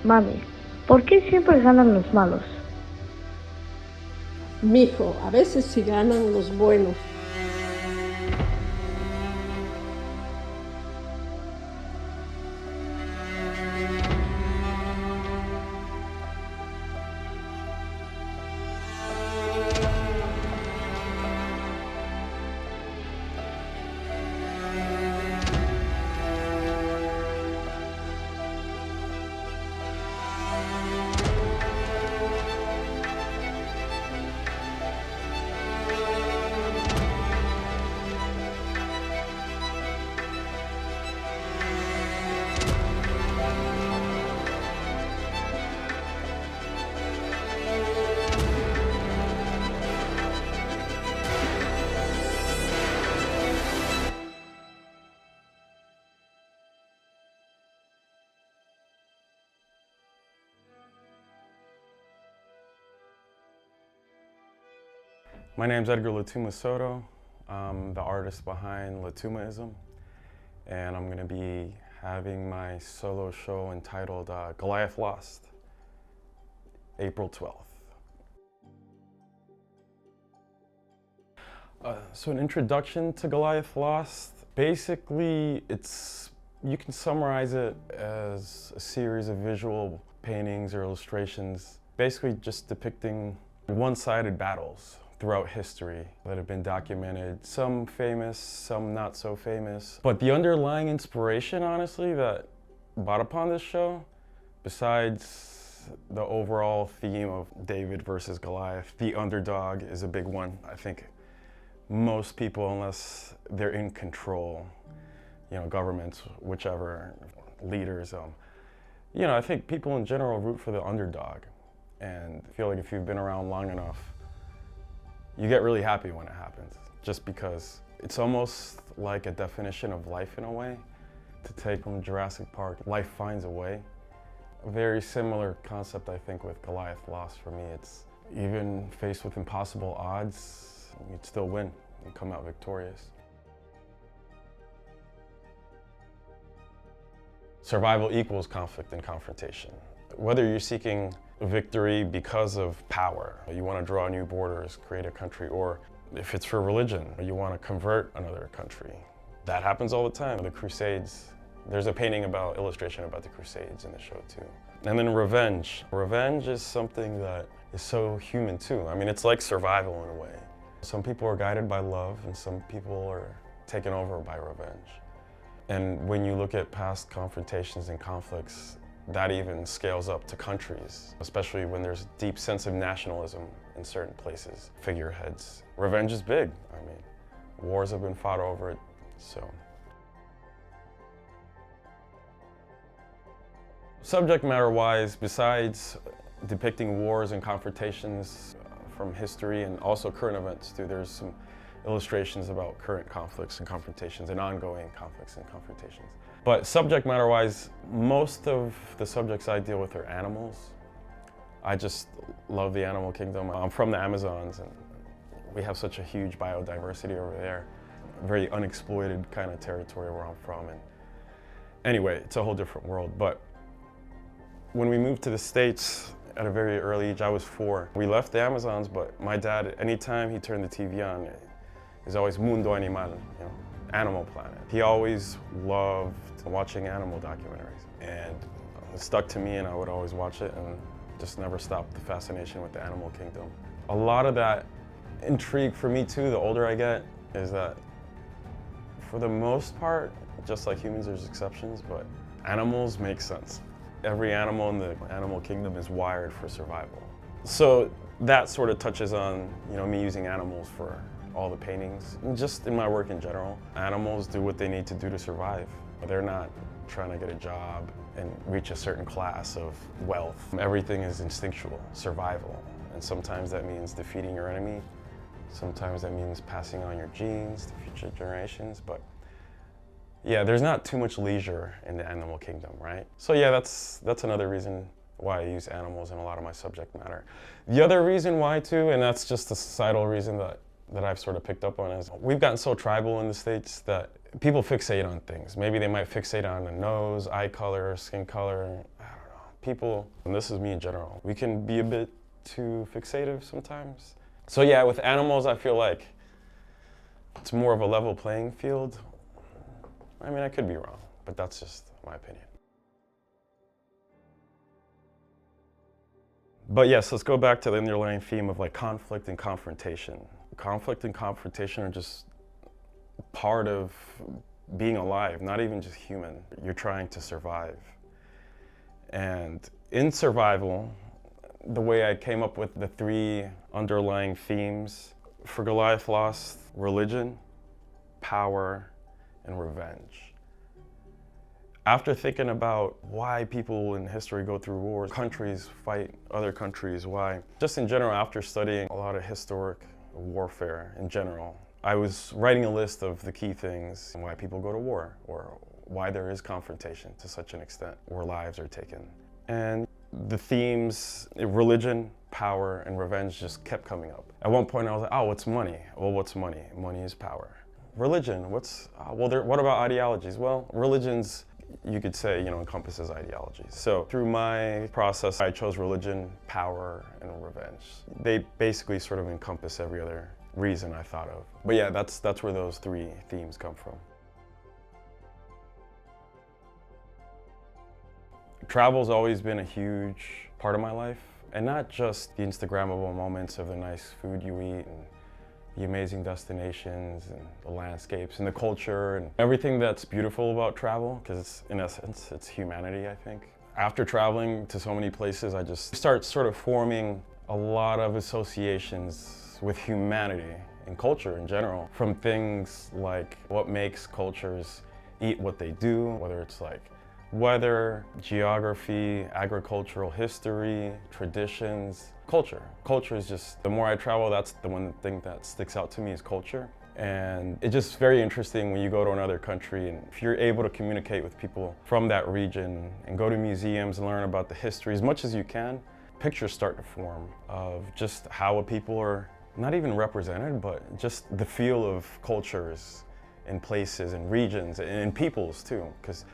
Mami, ¿por qué siempre ganan los malos? Mijo, a veces sí ganan los buenos. My name's Edgar Soto. I'm the artist behind Litumaism, and I'm going to be having my solo show entitled Goliath Lost, April 12th. So an introduction to Goliath Lost, basically you can summarize it as a series of visual paintings or illustrations, basically just depicting one-sided battles throughout history that have been documented, some famous, some not so famous. But the underlying inspiration, honestly, that brought upon this show, besides the overall theme of David versus Goliath, the underdog is a big one. I think most people, unless they're in control, governments, whichever, leaders, I think people in general root for the underdog. And I feel like if you've been around long enough, you get really happy when it happens, just because it's almost like a definition of life in a way. To take from Jurassic Park, life finds a way. A very similar concept, I think, with Goliath Lost for me. It's even faced with impossible odds, you'd still win and come out victorious. Survival equals conflict and confrontation. Whether you're seeking victory because of power, you want to draw new borders, create a country, or if it's for religion, you want to convert another country. That happens all the time. The Crusades, there's a illustration about the Crusades in the show too. And then revenge. Revenge is something that is so human too. I mean, it's like survival in a way. Some people are guided by love and some people are taken over by revenge. And when you look at past confrontations and conflicts, that even scales up to countries, especially when there's a deep sense of nationalism in certain places, figureheads. Revenge is big. I mean, wars have been fought over it, so. Subject matter-wise, besides depicting wars and confrontations from history and also current events too, there's some illustrations about current conflicts and confrontations and ongoing conflicts and confrontations. But subject matter-wise, most of the subjects I deal with are animals. I just love the animal kingdom. I'm from the Amazons and we have such a huge biodiversity over there. Very unexploited kind of territory where I'm from. And anyway, it's a whole different world. But when we moved to the States at a very early age, I was 4. We left the Amazons, but my dad, anytime he turned the TV on, is always Mundo Animal, Animal Planet. He always loved watching animal documentaries, and it stuck to me and I would always watch it and just never stopped the fascination with the animal kingdom. A lot of that intrigue for me too, the older I get, is that for the most part, just like humans, there's exceptions, but animals make sense. Every animal in the animal kingdom is wired for survival. So that sort of touches on, me using animals for all the paintings, and just in my work in general. Animals do what they need to do to survive. They're not trying to get a job and reach a certain class of wealth. Everything is instinctual, survival. And sometimes that means defeating your enemy. Sometimes that means passing on your genes to future generations. But yeah, there's not too much leisure in the animal kingdom, right? So yeah, that's another reason why I use animals in a lot of my subject matter. The other reason why too, and that's just a societal reason that I've sort of picked up on, is we've gotten so tribal in the States that people fixate on things. Maybe they might fixate on a nose, eye color, skin color, I don't know, People, and this is me in general, we can be a bit too fixative sometimes. So yeah, with animals, I feel like it's more of a level playing field. I mean, I could be wrong, but that's just my opinion. But yes, let's go back to the underlying theme of like conflict and confrontation. Conflict and confrontation are just part of being alive, not even just human. You're trying to survive. And in survival, the way I came up with the three underlying themes for Goliath Lost: religion, power, and revenge. After thinking about why people in history go through wars, countries fight other countries, why, just in general, after studying a lot of historic warfare in general, I was writing a list of the key things why people go to war, or why there is confrontation to such an extent where lives are taken. And the themes, religion, power, and revenge just kept coming up. At one point I was like, oh, what's money? Well, what's money? Money is power. Religion, what about ideologies? Well, religions, you could say, encompasses ideologies. So through my process, I chose religion, power, and revenge. They basically sort of encompass every other reason I thought of. But yeah, that's where those three themes come from. Travel's always been a huge part of my life, and not just the Instagrammable moments of the nice food you eat and the amazing destinations and the landscapes and the culture and everything that's beautiful about travel, because in essence, it's humanity, I think. After traveling to so many places, I just start sort of forming a lot of associations with humanity and culture in general, from things like what makes cultures eat what they do, whether it's like weather, geography, agricultural history, traditions, culture. Culture is just, the more I travel, that's the one thing that sticks out to me is culture. And it's just very interesting when you go to another country and if you're able to communicate with people from that region and go to museums and learn about the history as much as you can, pictures start to form of just how people are not even represented, but just the feel of cultures and places and regions and peoples too. Because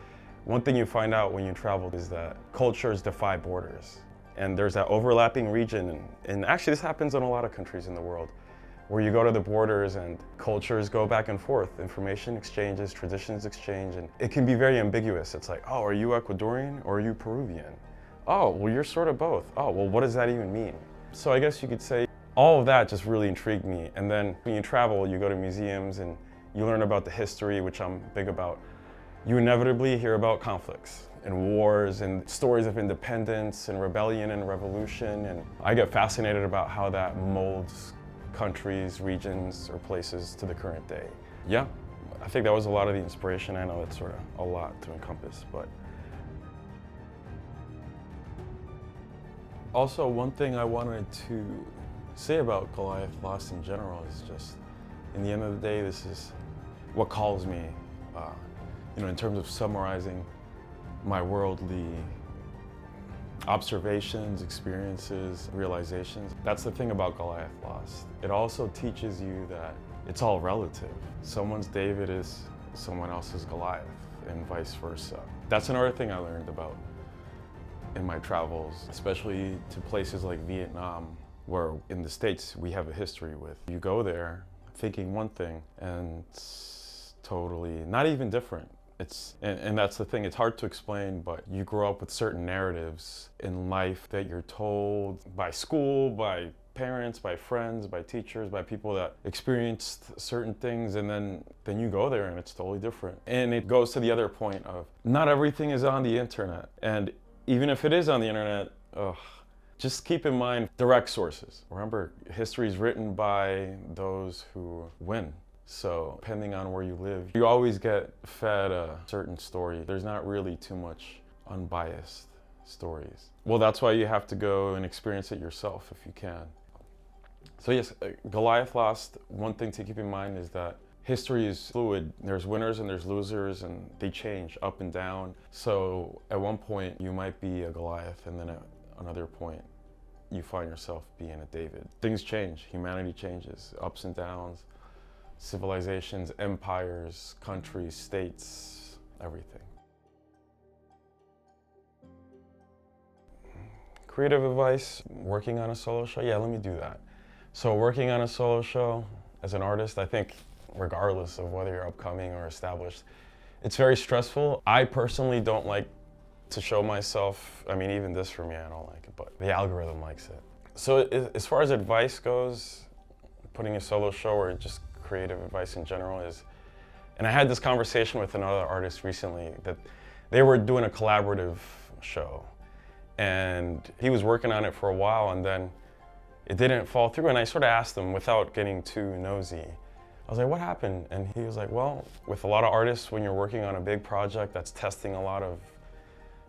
one thing you find out when you travel is that cultures defy borders. And there's that overlapping region, and actually this happens in a lot of countries in the world, where you go to the borders and cultures go back and forth, information exchanges, traditions exchange, and it can be very ambiguous. It's like, oh, are you Ecuadorian or are you Peruvian? Oh, well, you're sort of both. Oh, well, what does that even mean? So I guess you could say all of that just really intrigued me. And then when you travel, you go to museums and you learn about the history, which I'm big about. You inevitably hear about conflicts and wars and stories of independence and rebellion and revolution. And I get fascinated about how that molds countries, regions, or places to the current day. Yeah, I think that was a lot of the inspiration. I know it's sort of a lot to encompass, but. Also, one thing I wanted to say about Goliath Lost in general is just, in the end of the day, this is what calls me, in terms of summarizing my worldly observations, experiences, realizations. That's the thing about Goliath Lost. It also teaches you that it's all relative. Someone's David is someone else's Goliath, and vice versa. That's another thing I learned about in my travels, especially to places like Vietnam, where in the States we have a history with. You go there thinking one thing and it's totally not even different. And that's the thing, it's hard to explain, but you grow up with certain narratives in life that you're told by school, by parents, by friends, by teachers, by people that experienced certain things, and then you go there and it's totally different. And it goes to the other point of not everything is on the internet. And even if it is on the internet, just keep in mind direct sources. Remember, history is written by those who win. So depending on where you live, you always get fed a certain story. There's not really too much unbiased stories. Well, that's why you have to go and experience it yourself if you can. So yes, Goliath Lost, one thing to keep in mind is that history is fluid. There's winners and there's losers, and they change up and down. So at one point you might be a Goliath, and then at another point you find yourself being a David. Things change, humanity changes, ups and downs. Civilizations, empires, countries, states, everything. Creative advice, working on a solo show, yeah, let me do that. So working on a solo show as an artist, I think regardless of whether you're upcoming or established, it's very stressful. I personally don't like to show myself. I mean, even this for me, I don't like it, but the algorithm likes it. So as far as advice goes, putting a solo show or just creative advice in general is, and I had this conversation with another artist recently that they were doing a collaborative show and he was working on it for a while and then it didn't fall through, and I sort of asked him without getting too nosy. I was like, what happened? And he was like, well, with a lot of artists, when you're working on a big project that's testing a lot of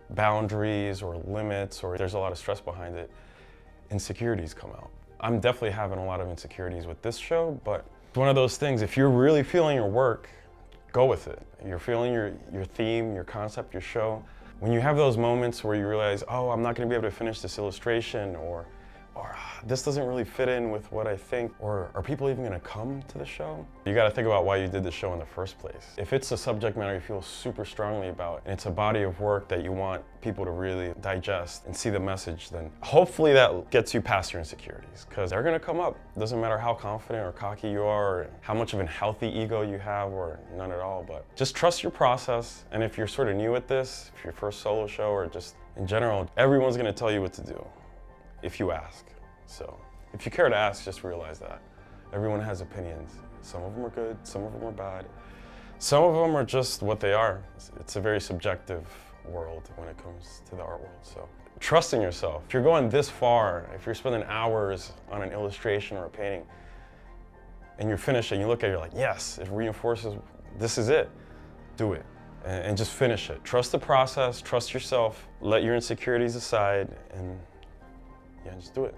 boundaries or limits, or there's a lot of stress behind it, insecurities come out. I'm definitely having a lot of insecurities with this show, but it's one of those things, if you're really feeling your work, go with it. You're feeling your theme, your concept, your show. When you have those moments where you realize, oh, I'm not gonna be able to finish this illustration, or this doesn't really fit in with what I think, or are people even gonna come to the show? You gotta think about why you did the show in the first place. If it's a subject matter you feel super strongly about, and it's a body of work that you want people to really digest and see the message, then hopefully that gets you past your insecurities, because they're gonna come up. It doesn't matter how confident or cocky you are, or how much of an healthy ego you have, or none at all, but just trust your process. And if you're sort of new at this, if your first solo show, or just in general, everyone's gonna tell you what to do if you ask. So if you care to ask, just realize that. Everyone has opinions. Some of them are good, some of them are bad. Some of them are just what they are. It's a very subjective world when it comes to the art world. So trust in yourself. If you're going this far, if you're spending hours on an illustration or a painting, and you're finished and you look at it, you're like, yes, it reinforces, this is it. Do it, and just finish it. Trust the process, trust yourself, let your insecurities aside, and yeah, just do it.